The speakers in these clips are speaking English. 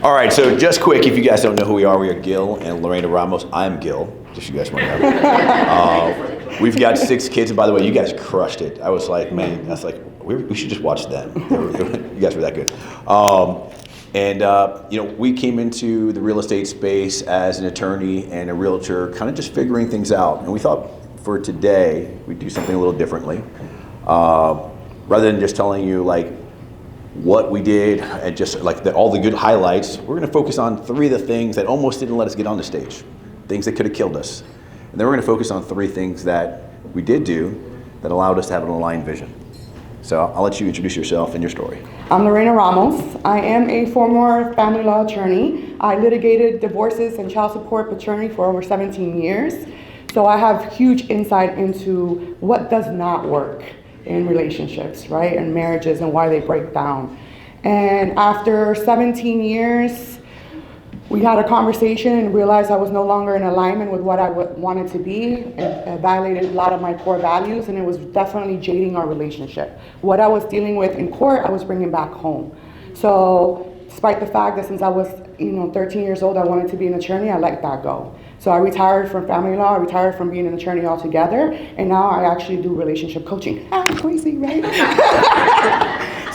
All right, so just quick, if you guys don't know who we are Gil and Lorena Ramos. I'm Gil, just so you guys want to know. We've got 6 kids, and by the way, you guys crushed it. I was like, man, that's like, we should just watch them. You guys were that good. We came into the real estate space as an attorney and a realtor, kind of just figuring things out. And we thought for today, we'd do something a little differently. Rather than just telling you like what we did and just like all the good highlights, we're gonna focus on 3 of the things that almost didn't let us get on the stage, things that could have killed us. And then we're gonna focus on 3 things that we did do that allowed us to have an aligned vision. So I'll let you introduce yourself and your story. I'm Lorena Ramos. I am a former family law attorney. I litigated divorces and child support paternity for over 17 years. So I have huge insight into what does not work in relationships, right? And marriages and why they break down. And after 17 years, we had a conversation and realized I was no longer in alignment with what I wanted to be. It violated a lot of my core values, and it was definitely jading our relationship. What I was dealing with in court, I was bringing back home. So despite the fact that since I was 13 years old, I wanted to be an attorney, I let that go. So I retired from family law, I retired from being an attorney altogether, and now I actually do relationship coaching. Crazy, right?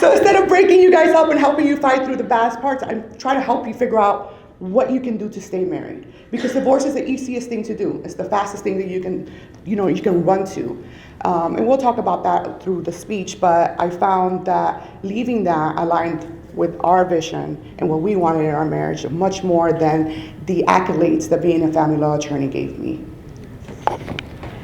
So instead of breaking you guys up and helping you fight through the bad parts, I try to help you figure out what you can do to stay married. Because divorce is the easiest thing to do. It's the fastest thing that you can run to. And we'll talk about that through the speech, but I found that leaving that aligned with our vision and what we wanted in our marriage much more than the accolades that being a family law attorney gave me.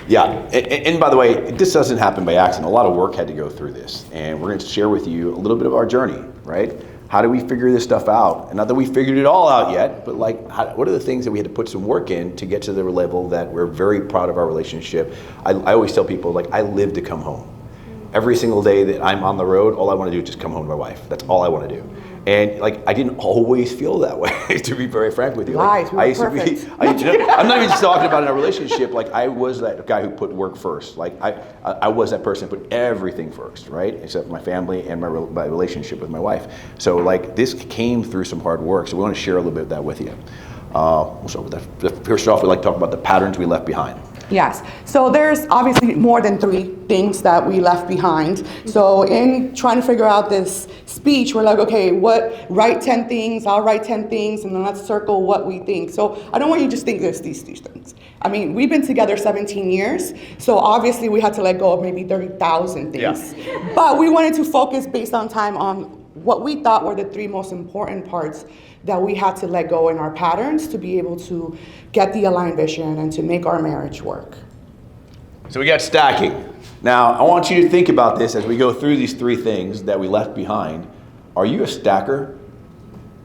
Yeah, and by the way, this doesn't happen by accident. A lot of work had to go through this, and we're going to share with you a little bit of our journey, right? How do we figure this stuff out? And not that we figured it all out yet, but like, what are the things that we had to put some work in to get to the level that we're very proud of our relationship? I always tell people, like, I live to come home. Every single day that I'm on the road, all I want to do is just come home to my wife. That's all I want to do. And like, I didn't always feel that way, to be very frank with you. Lies, like, I'm not even just talking about in a relationship. Like, I was that guy who put work first. Like, I was that person who put everything first, right? Except my family and my relationship with my wife. So like, this came through some hard work. So we want to share a little bit of that with you. So first off, we like to talk about the patterns we left behind. Yes, so there's obviously more than 3 things that we left behind. So in trying to figure out this speech, we're like, okay, write 10 things, I'll write 10 things, and then let's circle what we think. So I don't want you to just think there's these things. I mean, we've been together 17 years, so obviously we had to let go of maybe 30,000 things. Yeah. But we wanted to focus based on time on what we thought were the 3 most important parts that we had to let go in our patterns to be able to get the aligned vision and to make our marriage work. So we got stacking. Now, I want you to think about this as we go through these 3 things that we left behind. Are you a stacker?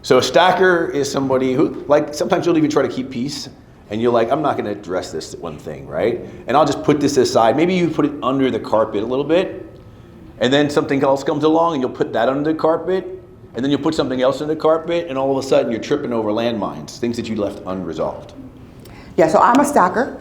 So a stacker is somebody who, like, sometimes you'll even try to keep peace, and you're like, I'm not gonna address this one thing, right? And I'll just put this aside. Maybe you put it under the carpet a little bit, and then something else comes along and you'll put that under the carpet, and then you'll put something else in the carpet, and all of a sudden you're tripping over landmines, things that you left unresolved. Yeah, so I'm a stacker.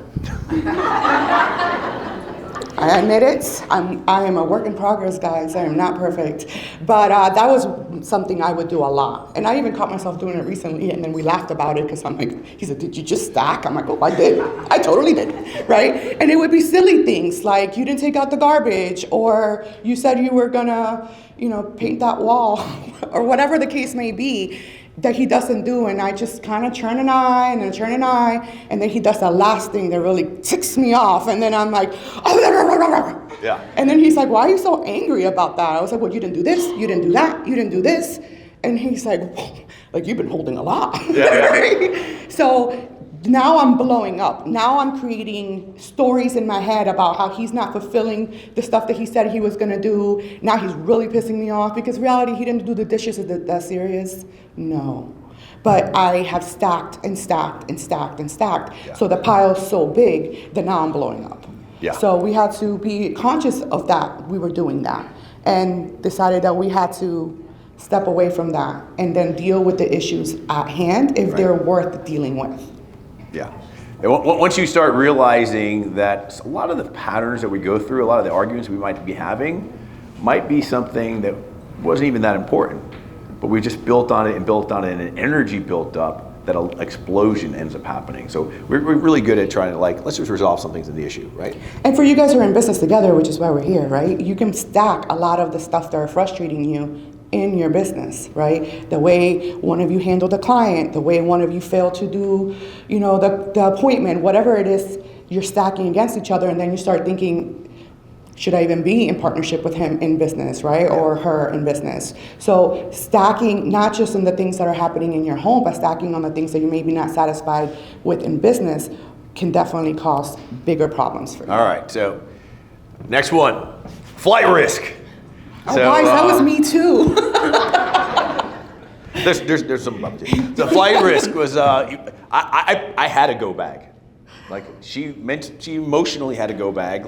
I admit it. I am a work in progress, guys. I am not perfect. But that was something I would do a lot. And I even caught myself doing it recently, and then we laughed about it because I'm like, he said, did you just stack? I'm like, oh, I did. I totally did, right? And it would be silly things like you didn't take out the garbage, or you said you were gonna, paint that wall, or whatever the case may be that he doesn't do, and I just kind of turn an eye, and then he does that last thing that really ticks me off, and then I'm like, oh, yeah. And then he's like, why are you so angry about that? I was like, well, you didn't do this, you didn't do that, you didn't do this, and he's like you've been holding a lot. Yeah. Right? So now I'm blowing up. Now I'm creating stories in my head about how he's not fulfilling the stuff that he said he was gonna do. Now he's really pissing me off because reality, he didn't do the dishes. Is that serious? No. But I have stacked and stacked and stacked and stacked. Yeah. So the pile's so big that now I'm blowing up. Yeah. So we had to be conscious of that. We were doing that and decided that we had to step away from that and then deal with the issues at hand if they're worth dealing with. Yeah. And once you start realizing that a lot of the patterns that we go through, a lot of the arguments we might be having, might be something that wasn't even that important. but we just built on it and built on it, and an energy built up that an explosion ends up happening. So we're really good at trying to let's just resolve some things in the issue, right? And for you guys who are in business together, which is why we're here, right? You can stack a lot of the stuff that are frustrating you in your business, right? The way one of you handled a client, the way one of you failed to do, the appointment, whatever it is, you're stacking against each other, and then you start thinking, should I even be in partnership with him in business, right? Or her in business. So stacking, not just in the things that are happening in your home, but stacking on the things that you may be not satisfied with in business can definitely cause bigger problems for you. All right, so next one, flight risk. Oh, guys, that was me too. There's some love to it. The flight risk was, I had a go bag. She emotionally had a go bag,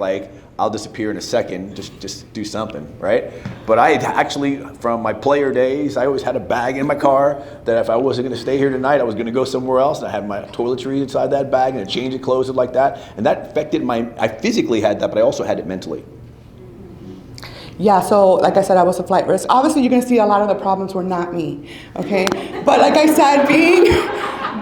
I'll disappear in a second, just do something, right? But I had actually, from my player days, I always had a bag in my car that if I wasn't gonna stay here tonight, I was gonna go somewhere else, and I had my toiletries inside that bag, and a change of clothes and like that. And that affected I physically had that, but I also had it mentally. Yeah, so like I said, I was a flight risk. Obviously, you're gonna see a lot of the problems were not me, okay? But like I said,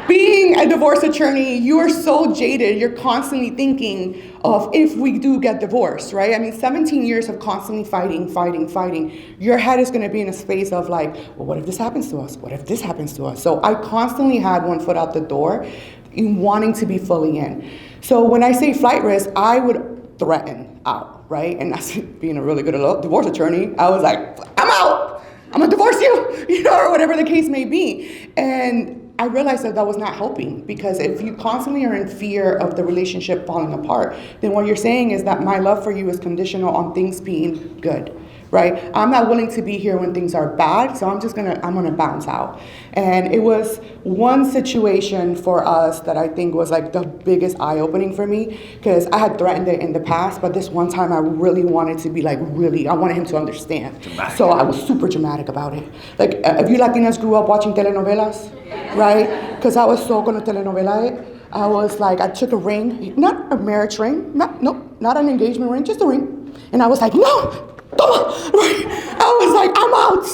being a divorce attorney, you are so jaded. You're constantly thinking of if we do get divorced, right? I mean, 17 years of constantly fighting. Your head is gonna be in a space of well, what if this happens to us? What if this happens to us? So I constantly had one foot out the door in wanting to be fully in. So when I say flight risk, I would threaten out, right? And that's being a really good divorce attorney. I was like, I'm out. I'm gonna divorce you, or whatever the case may be. And I realized that was not helping, because if you constantly are in fear of the relationship falling apart, then what you're saying is that my love for you is conditional on things being good, right? I'm not willing to be here when things are bad, so I'm gonna bounce out. And it was one situation for us that I think was the biggest eye-opening for me, because I had threatened it in the past, but this one time I really wanted to be I wanted him to understand. Dramatic. So I was super dramatic about it. If you Latinas grew up watching telenovelas, right? Because I was so gonna telenovela it. I was I took a ring, not a marriage ring, not an engagement ring, just a ring. And I was like, no, right? I was I'm out.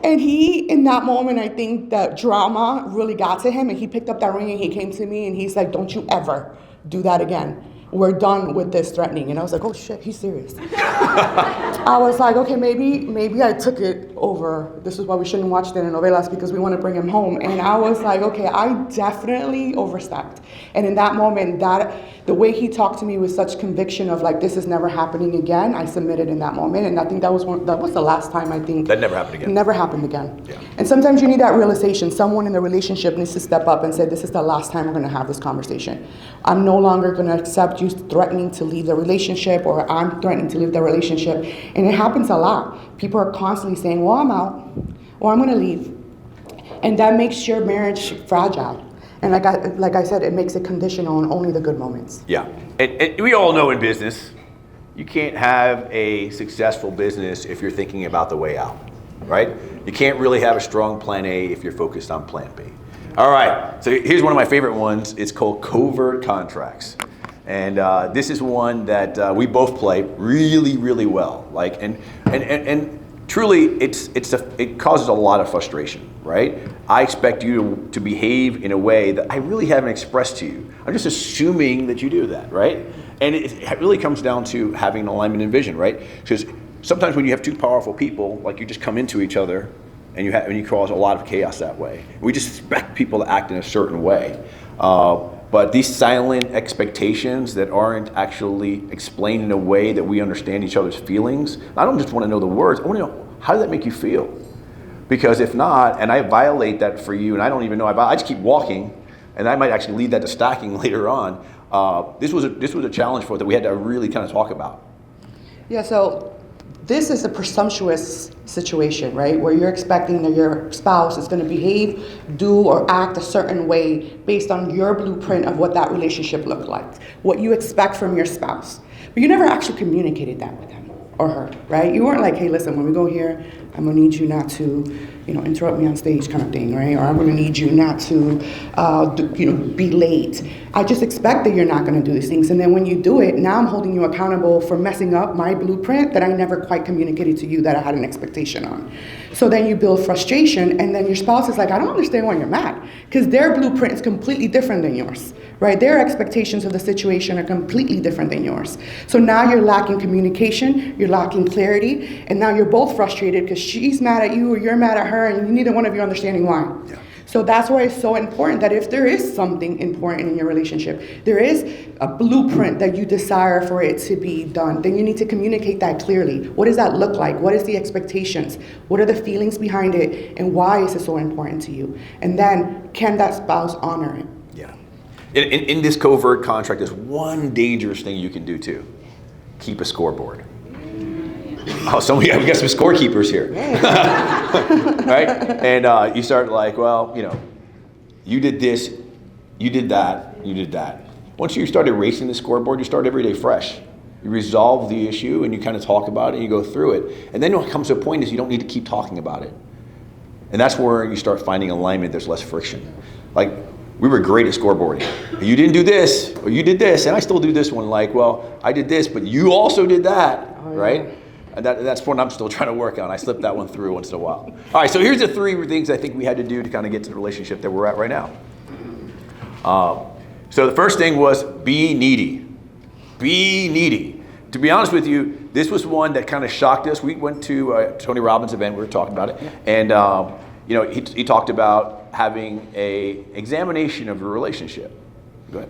And he, in that moment, I think that drama really got to him, and he picked up that ring and he came to me and he's like, don't you ever do that again. We're done with this threatening. And I was like, oh shit, he's serious. I was like, okay, maybe I took it over. This is why we shouldn't watch telenovelas, because we want to bring him home. And I was like, okay, I definitely overstepped. And in that moment, the way he talked to me with such conviction of this is never happening again, I submitted in that moment. And I think that was the last time, I think. That never happened again. Never happened again. Yeah. And sometimes you need that realization. Someone in the relationship needs to step up and say, this is the last time we're going to have this conversation. I'm no longer going to accept you threatening to leave the relationship, or I'm threatening to leave the relationship. And it happens a lot. People are constantly saying, well, I'm out, or I'm going to leave. And that makes your marriage fragile. And like I said, it makes it conditional on only the good moments. Yeah, and we all know in business, you can't have a successful business if you're thinking about the way out, right? You can't really have a strong plan A if you're focused on plan B. All right, so here's one of my favorite ones. It's called covert contracts. And this is one that we both play really, really well. And truly, it causes a lot of frustration, right? I expect you to behave in a way that I really haven't expressed to you. I'm just assuming that you do that, right? And it really comes down to having an alignment in vision, right? Because sometimes when you have two powerful people, you just come into each other, and you cause a lot of chaos that way. We just expect people to act in a certain way. But these silent expectations that aren't actually explained in a way that we understand each other's feelings, I don't just want to know the words, I want to know, how does that make you feel? Because if not, and I violate that for you, and I don't even know, I just keep walking, and I might actually lead that to stacking later on. This was a challenge for us that we had to really kind of talk about. Yeah, so this is a presumptuous situation, right? Where you're expecting that your spouse is going to behave, do, or act a certain way based on your blueprint of what that relationship looked like, what you expect from your spouse. But you never actually communicated that with him or her, right? You weren't like, hey, listen, when we go here, I'm going to need you not to interrupt me on stage kind of thing, right? Or I'm going to need you not to, be late. I just expect that you're not going to do these things. And then when you do it, now I'm holding you accountable for messing up my blueprint that I never quite communicated to you that I had an expectation on. So then you build frustration, and then your spouse is like, I don't understand why you're mad, because their blueprint is completely different than yours, right? Their expectations of the situation are completely different than yours. So now you're lacking communication, you're lacking clarity, and now you're both frustrated because she's mad at you or you're mad at her, and neither one of you are understanding why. Yeah. So that's why it's so important that if there is something important in your relationship, there is a blueprint that you desire for it to be done, then you need to communicate that clearly. What does that look like? What is the expectations? What are the feelings behind it? And why is it so important to you? And then can that spouse honor it? Yeah. In this covert contract, there's one dangerous thing you can do too. Keep a scoreboard. Oh, we got some scorekeepers here. Right? And you start like, well, you did this, you did that, you did that. Once you start erasing the scoreboard, you start every day fresh. You resolve the issue and you kind of talk about it and you go through it. And then what comes to a point is you don't need to keep talking about it. And that's where you start finding alignment, there's less friction. Like, we were great at scoreboarding. You didn't do this, or you did this, and I still do this one. Like, well, I did this, but you also did that, right? And that's what I'm still trying to work on. I slip that one through once in a while. All right, so here's the 3 things I think we had to do to kind of get to the relationship that we're at right now. So the first thing was be needy. Be needy. To be honest with you, this was one that kind of shocked us. We went to a Tony Robbins event. We were talking about it. And he talked about having a examination of your relationship. Go ahead.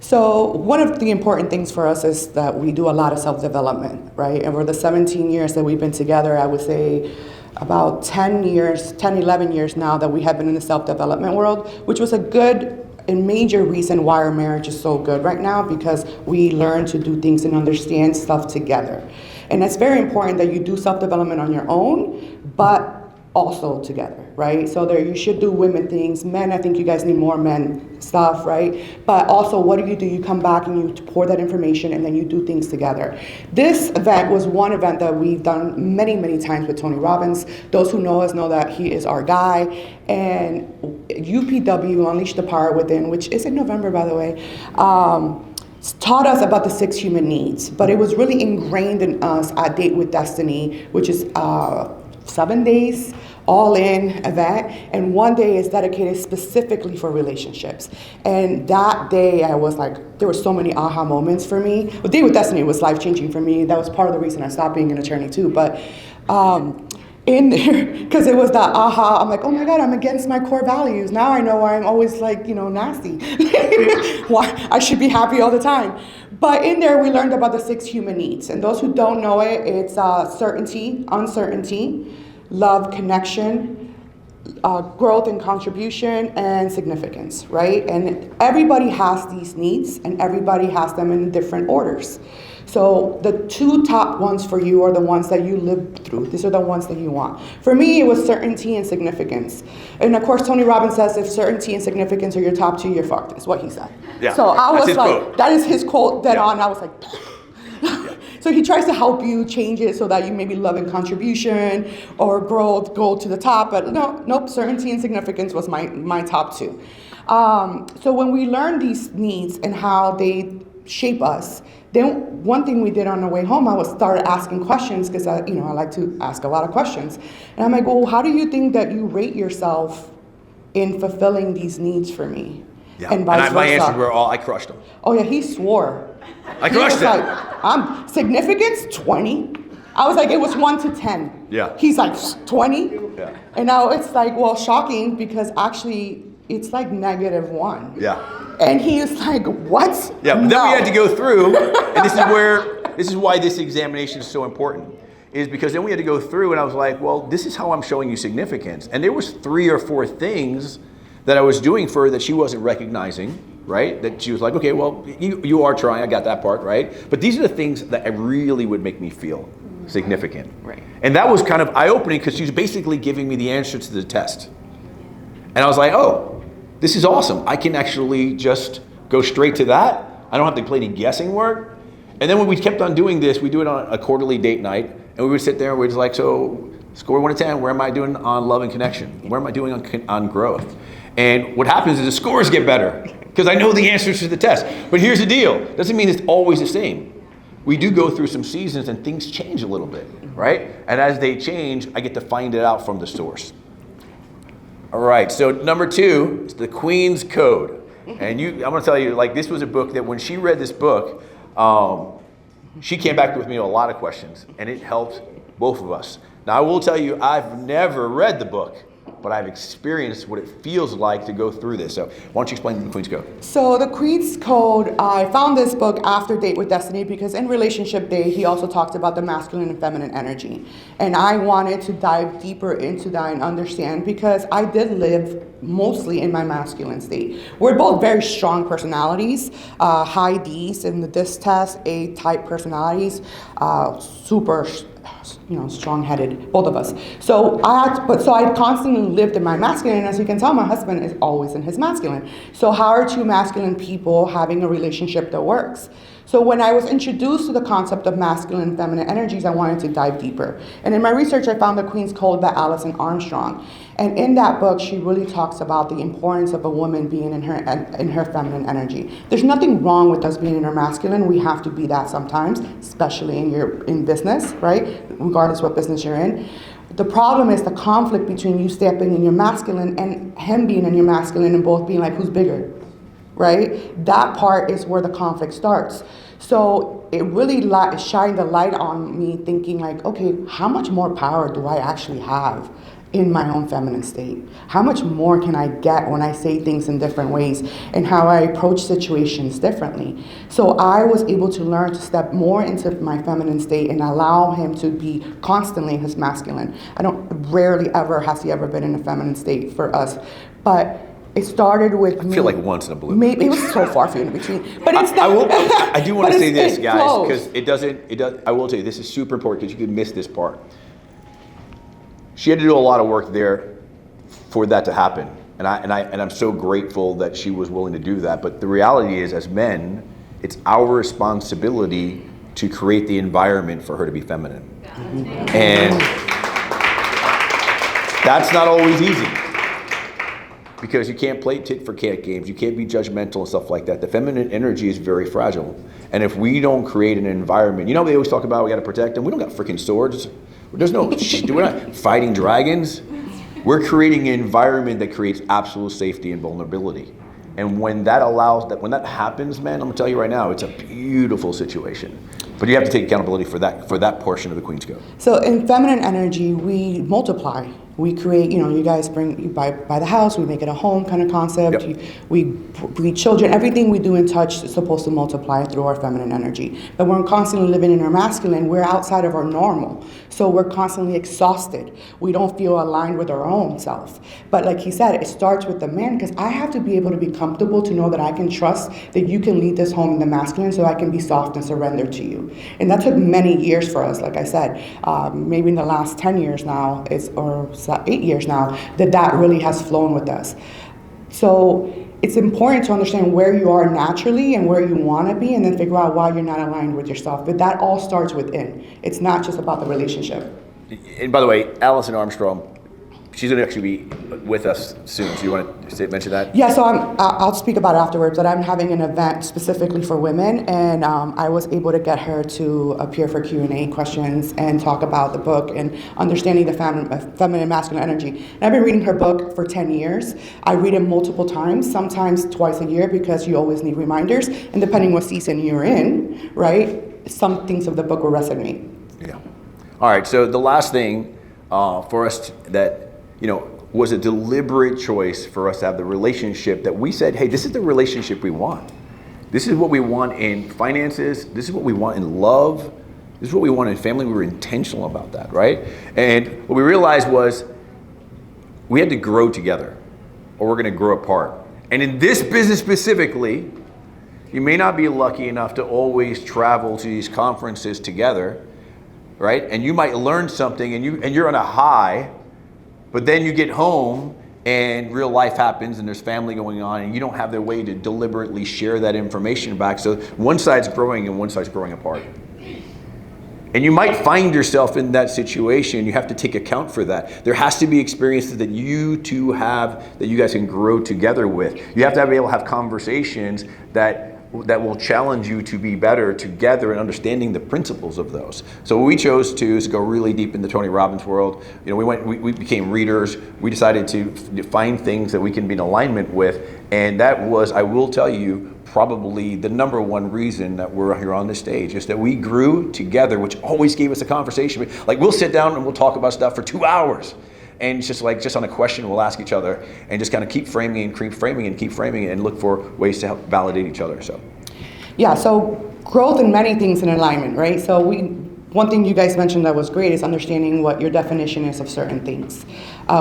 So one of the important things for us is that we do a lot of self-development, right? Over the 17 years that we've been together, I would say about 10, 11 years now that we have been in the self-development world, which was a good and major reason why our marriage is so good right now, because we learn to do things and understand stuff together. And it's very important that you do self-development on your own, but also together, right? So there, you should do women things. Men, I think you guys need more men stuff, right? But also, what do? You come back and you pour that information, and then you do things together. This event was one event that we've done many, many times with Tony Robbins. Those who know us know that he is our guy. And UPW, Unleash the Power Within, which is in November, by the way, taught us about the 6 human needs. But it was really ingrained in us at Date with Destiny, which is 7 days, all-in event, and 1 day is dedicated specifically for relationships. And that day, I was like, there were so many aha moments for me. But Date with Destiny was life-changing for me. That was part of the reason I stopped being an attorney too. But in there, because it was that aha, I'm like, oh my God, I'm against my core values. Now I know why I'm always like, nasty. Why I should be happy all the time. But in there, we learned about the 6 human needs. And those who don't know it, it's certainty, uncertainty, love, connection, growth and contribution, and significance, right? And everybody has these needs, and everybody has them in different orders. So the 2 top ones for you are the ones that you live through. These are the ones that you want. For me, it was certainty and significance. And of course, Tony Robbins says, if certainty and significance are your top 2, you're fucked, is what he said. Yeah. So I was like, quote. That is his quote dead on. I was like, yeah. So he tries to help you change it so that you maybe love and contribution or growth go to the top. But nope, certainty and significance was my top 2. So when we learn these needs and how they shape us, then one thing we did on the way home, I was started asking questions, because I like to ask a lot of questions. And I'm like, well, how do you think that you rate yourself in fulfilling these needs for me? Yeah. And vice versa. My answers were all, I crushed them. Oh yeah, he swore. I crushed them. Like, significance 20. I was like, it was 1 to 10. Yeah. He's like 20. Yeah. And now it's like, well, shocking, because actually it's like -1. Yeah. And he was like, what? Yeah, but then we had to go through, and this is why this examination is so important, is because then we had to go through, and I was like, well, this is how I'm showing you significance. And there was 3 or 4 things that I was doing for her that she wasn't recognizing, right? That she was like, okay, well, you are trying, I got that part, right? But these are the things that really would make me feel significant. Right. And that was kind of eye-opening, because she was basically giving me the answer to the test. And I was like, oh, this is awesome. I can actually just go straight to that. I don't have to play any guessing work. And then when we kept on doing this, we do it on a quarterly date night, and we would sit there and we're just like, so Score 1 to 10, where am I doing on love and connection? Where am I doing on growth? And what happens is the scores get better because I know the answers to the test. But here's the deal. Doesn't mean it's always the same. We do go through some seasons and things change a little bit, right? And as they change, I get to find it out from the source. All right, so number 2 is the Queen's Code. And I'm gonna tell you, like, this was a book that when she read this book, she came back with me with a lot of questions, and it helped both of us. Now, I will tell you, I've never read the book, but I've experienced what it feels like to go through this. So why don't you explain the Queen's Code? So the Queen's Code, I found this book after Date with Destiny because in Relationship Day, he also talked about the masculine and feminine energy. And I wanted to dive deeper into that and understand because I did live mostly in my masculine state. We're both very strong personalities, high D's in the DISC test, A-type personalities, super strong-headed, both of us. So I constantly lived in my masculine, and as you can tell, my husband is always in his masculine. So how are two masculine people having a relationship that works? So when I was introduced to the concept of masculine and feminine energies, I wanted to dive deeper. And in my research, I found the Queen's Code by Alison Armstrong. And in that book, she really talks about the importance of a woman being in her feminine energy. There's nothing wrong with us being in our masculine. We have to be that sometimes, especially in business, right? Regardless what business you're in. The problem is the conflict between you stepping in your masculine and him being in your masculine and both being like, who's bigger? Right? That part is where the conflict starts. So it really shined a light on me thinking like, okay, how much more power do I actually have in my own feminine state? How much more can I get when I say things in different ways and how I approach situations differently? So I was able to learn to step more into my feminine state and allow him to be constantly in his masculine. Rarely ever has he ever been in a feminine state for us. But it started with I feel like once in a blue. Maybe it was so far few in between, but it's not. I do want to say this, guys, because it does. I will tell you, this is super important because you could miss this part. She had to do a lot of work there for that to happen, and I'm so grateful that she was willing to do that. But the reality is, as men, it's our responsibility to create the environment for her to be feminine, and that's not always easy. Because you can't play tit for tat games, you can't be judgmental and stuff like that. The feminine energy is very fragile. And if we don't create an environment, they always talk about we gotta protect them. We don't got freaking swords. There's no, we're not fighting dragons. We're creating an environment that creates absolute safety and vulnerability. And when that happens, man, I'm gonna tell you right now, it's a beautiful situation. But you have to take accountability for that portion of the Queen's Code. So in feminine energy, we multiply. We create, you guys buy the house, we make it a home kind of concept. Yep. We breed children. Everything we do in touch is supposed to multiply through our feminine energy. But when we're constantly living in our masculine, we're outside of our normal. So we're constantly exhausted. We don't feel aligned with our own self. But like he said, it starts with the man, because I have to be able to be comfortable to know that I can trust that you can lead this home in the masculine so I can be soft and surrender to you. And that took many years for us, like I said. Maybe in the last 10 years now, 8 years now, that really has flown with us. So it's important to understand where you are naturally and where you want to be, and then figure out why you're not aligned with yourself. But that all starts within. It's not just about the relationship. And by the way, Alison Armstrong, she's going to actually be with us soon. So you want to mention that? Yeah, so I'll speak about it afterwards, but I'm having an event specifically for women, and I was able to get her to appear for Q&A questions and talk about the book and understanding the feminine and masculine energy. And I've been reading her book for 10 years. I read it multiple times, sometimes twice a year, because you always need reminders. And depending what season you're in, right, some things of the book will resonate. Yeah. All right, so the last thing for us that was a deliberate choice for us to have the relationship that we said, hey, this is the relationship we want. This is what we want in finances. This is what we want in love. This is what we want in family. We were intentional about that, right? And what we realized was we had to grow together or we're going to grow apart. And in this business specifically, you may not be lucky enough to always travel to these conferences together, right? And you might learn something and you're on a high. But then you get home and real life happens and there's family going on and you don't have the way to deliberately share that information back. So one side's growing and one side's growing apart. And you might find yourself in that situation. You have to take account for that. There has to be experiences that you two have that you guys can grow together with. You have to be able to have conversations that will challenge you to be better together and understanding the principles of those. So what we chose to is go really deep in the Tony Robbins world. You know, we became readers. We decided to find things that we can be in alignment with. And that was, I will tell you, probably the number one reason that we're here on this stage, is that we grew together, which always gave us a conversation. Like, we'll sit down and we'll talk about stuff for 2 hours. And it's just on a question, we'll ask each other and just kind of keep framing and keep framing it and look for ways to help validate each other. So, yeah, so growth in many things in alignment, right? So one thing you guys mentioned that was great is understanding what your definition is of certain things.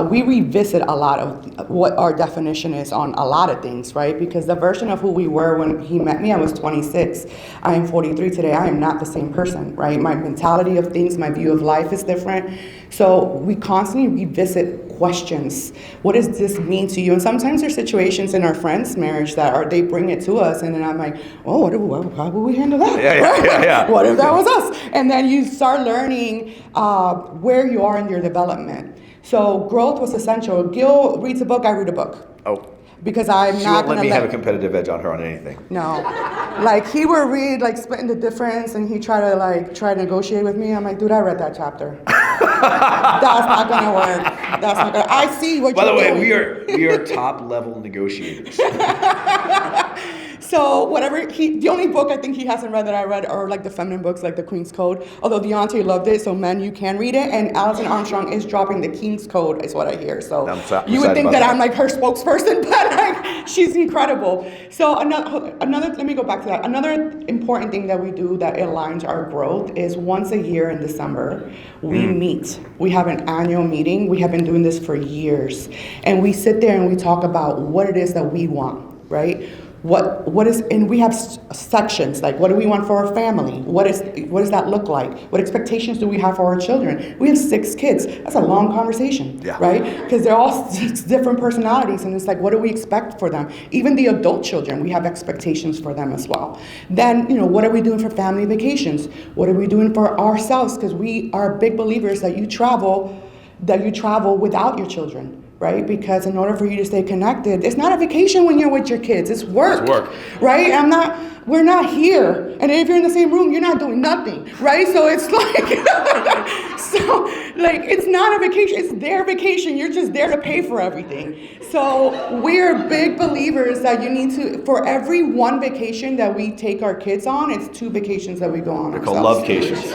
We revisit a lot of what our definition is on a lot of things, right? Because the version of who we were when he met me, I was 26. I am 43 today. I am not the same person, right? My mentality of things, my view of life is different. So we constantly revisit questions. What does this mean to you? And sometimes there's situations in our friends' marriage that they bring it to us, and then I'm like, oh, how would we handle that? Yeah. What if that was us? And then you start learning where you are in your development. So growth was essential. Gil reads a book, I read a book. Oh. Because I'm She not won't let gonna me have a competitive edge on her on anything. No. Like, he would read, like, splitting the difference, and he try to negotiate with me. I'm like, dude, I read that chapter. That's not gonna work. That's not gonna. I see what By you're doing. the way, we are top level negotiators. So whatever the only book I think he hasn't read that I read are like the feminine books, like the Queen's Code. Although Deontay loved it, so men, you can read it. And Alison Armstrong is dropping the King's Code, is what I hear. So you would think that I'm like her spokesperson, but like, she's incredible. So another. Let me go back to that. Another important thing that we do that aligns our growth is once a year in December we meet. We have an annual meeting. We have been doing this for years, and we sit there and we talk about what it is that we want, right? What is, and we have sections, like what do we want for our family? What does that look like? What expectations do we have for our children? We have 6 kids. That's a long conversation, right? Because they're all 6 different personalities, and it's like, what do we expect for them? Even the adult children, we have expectations for them as well. Then, what are we doing for family vacations? What are we doing for ourselves? Because we are big believers that you travel without your children. Right? Because in order for you to stay connected, it's not a vacation when you're with your kids. It's work. It's work. Right? We're not here. And if you're in the same room, you're not doing nothing. Right? So it's like, it's not a vacation. It's their vacation. You're just there to pay for everything. So we're big believers that you need to, for every one vacation that we take our kids on, it's 2 vacations that we go on. They're called love vacations.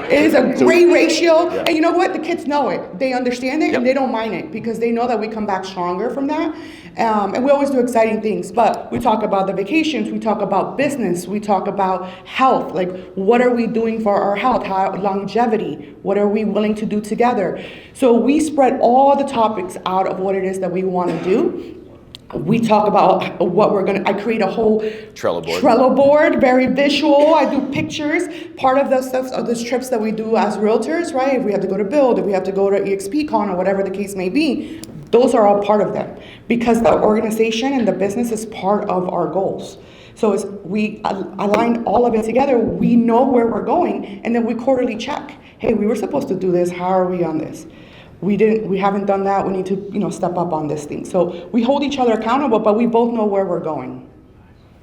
It is a great ratio, and you know what? The kids know it. They understand it, and they don't mind it because they know that we come back stronger from that. And we always do exciting things, but we talk about the vacations, we talk about business, we talk about health. Like, what are we doing for our health? How longevity? What are we willing to do together? So we spread all the topics out of what it is that we want to do. We talk about what I create a whole Trello board, very visual. I do pictures. Part of those stuff are those trips that we do as realtors, right? If we have to go to Build, if we have to go to EXPCon or whatever the case may be, those are all part of them because the organization and the business is part of our goals. So we align all of it together. We know where we're going, and then we quarterly check. Hey, we were supposed to do this. How are we on this? We haven't done that. We need to, step up on this thing. So we hold each other accountable, but we both know where we're going.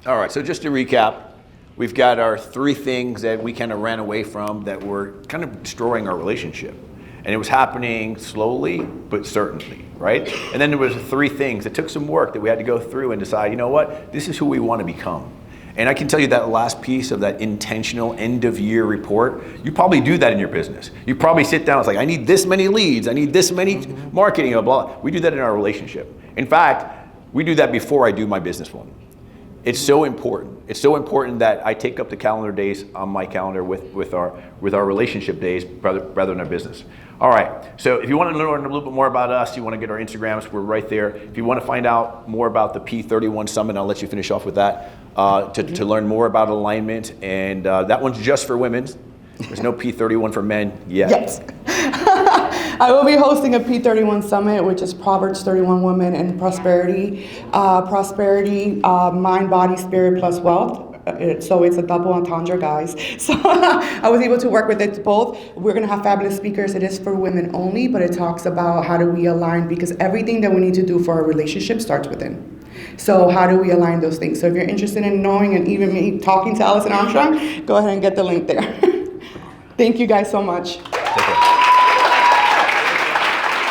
All right, so just to recap, we've got our 3 things that we kind of ran away from that were kind of destroying our relationship. And it was happening slowly, but certainly, right? And then there was 3 things that took some work that we had to go through and decide, you know what, this is who we want to become. And I can tell you that last piece of that intentional end of year report, you probably do that in your business. You probably sit down, it's like, I need this many leads, I need this many marketing, blah. We do that in our relationship. In fact, we do that before I do my business one. It's so important. It's so important that I take up the calendar days on my calendar with our relationship days rather than our business. All right, so if you want to learn a little bit more about us, you want to get our Instagrams, we're right there. If you want to find out more about the P31 Summit, I'll let you finish off with that, to learn more about alignment, and that one's just for women. There's no P31 for men yet. Yes. I will be hosting a P31 Summit, which is Proverbs 31 Women and Prosperity. Mind, Body, Spirit plus Wealth. So it's a double entendre, guys. So I was able to work with it both. We're going to have fabulous speakers. It is for women only, but it talks about how do we align, because everything that we need to do for our relationship starts within. So how do we align those things? So if you're interested in knowing, and even me talking to Allison Armstrong, go ahead and get the link there. Thank you guys so much.